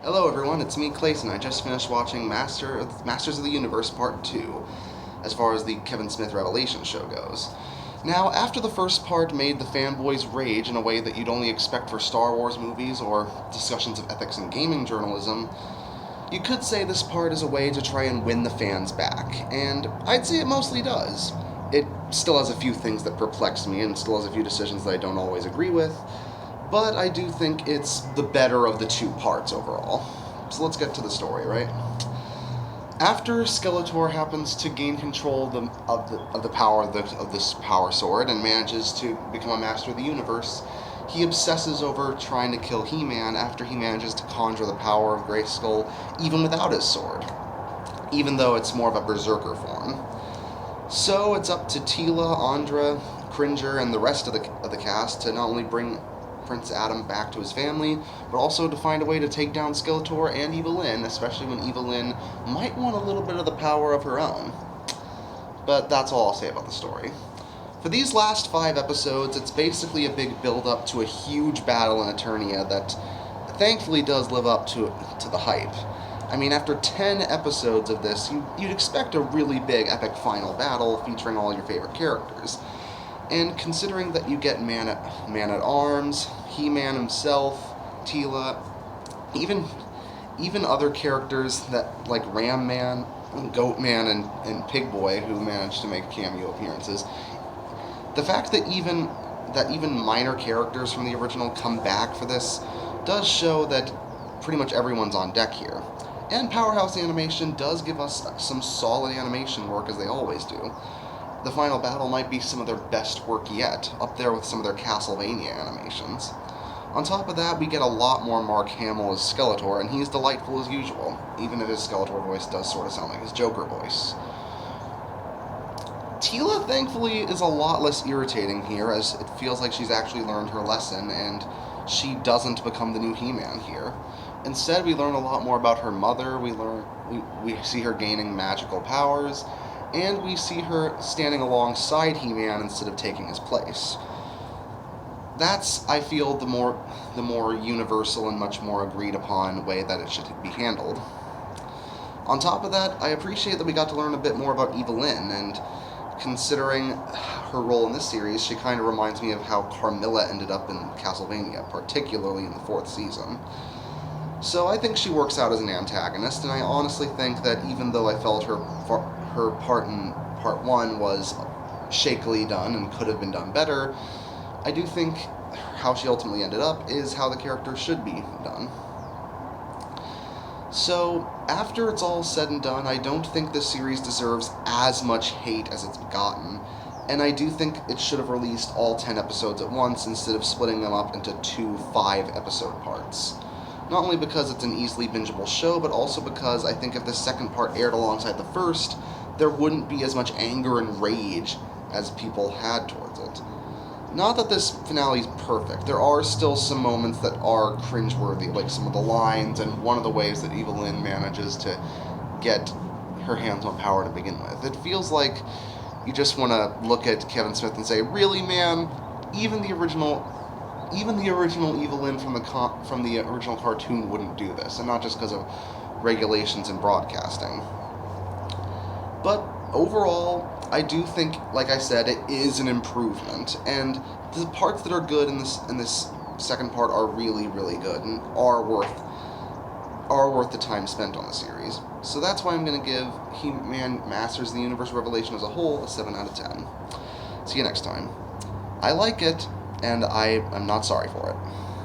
Hello everyone, it's me Clayton. I just finished watching Masters of the Universe Part 2, as far as the Kevin Smith Revelation show goes. Now, after the first part made the fanboys rage in a way that you'd only expect for Star Wars movies or discussions of ethics in gaming journalism, you could say this part is a way to try and win the fans back, and I'd say it mostly does. It still has a few things that perplex me and still has a few decisions that I don't always agree with, but I do think it's the better of the two parts overall. So let's get to the story, right? After Skeletor happens to gain control of the power of this power sword and manages to become a master of the universe, he obsesses over trying to kill He-Man after he manages to conjure the power of Grayskull even without his sword, even though it's more of a berserker form. So it's up to Teela, Andra, Cringer, and the rest of the cast to not only bring Prince Adam back to his family, but also to find a way to take down Skeletor and Evil-Lyn, especially when Evil-Lyn might want a little bit of the power of her own. But that's all I'll say about the story. For these last 5 episodes, it's basically a big build-up to a huge battle in Eternia that thankfully does live up to the hype. I mean, after 10 episodes of this, you'd expect a really big epic final battle featuring all your favorite characters. And considering that you get Man-at-Arms, He-Man himself, Teela, even other characters that like Ram Man, Goat Man, and Pig Boy who managed to make cameo appearances, the fact that even minor characters from the original come back for this does show that pretty much everyone's on deck here. And Powerhouse Animation does give us some solid animation work, as they always do. The final battle might be some of their best work yet, up there with some of their Castlevania animations. On top of that, we get a lot more Mark Hamill as Skeletor, and he's delightful as usual, even if his Skeletor voice does sort of sound like his Joker voice. Teela, thankfully, is a lot less irritating here, as it feels like she's actually learned her lesson, and she doesn't become the new He-Man here. Instead, we learn a lot more about her mother, we see her gaining magical powers, and we see her standing alongside He-Man instead of taking his place. That's, I feel, the more universal and much more agreed upon way that it should be handled. On top of that, I appreciate that we got to learn a bit more about Evil-Lyn, and considering her role in this series, she kind of reminds me of how Carmilla ended up in Castlevania, particularly in the 4th season. So I think she works out as an antagonist, and I honestly think that even though I felt her part in Part 1 was shakily done and could have been done better, I do think how she ultimately ended up is how the character should be done. So, after it's all said and done, I don't think this series deserves as much hate as it's gotten, and I do think it should have released all 10 episodes at once instead of splitting them up into 2 5-episode parts. Not only because it's an easily bingeable show, but also because I think if the second part aired alongside the first, there wouldn't be as much anger and rage as people had towards it. Not that this finale is perfect. There are still some moments that are cringeworthy, like some of the lines and one of the ways that Evil-Lyn manages to get her hands on power to begin with. It feels like you just want to look at Kevin Smith and say, really, man? Even the original Evil-Lyn from the original cartoon wouldn't do this, and not just because of regulations in broadcasting. But overall, I do think, like I said, it is an improvement, and the parts that are good in this second part are really, really good and are worth the time spent on the series. So that's why I'm going to give He-Man Masters of the Universe Revelation as a whole a 7 out of 10. See you next time. I like it, and I am not sorry for it.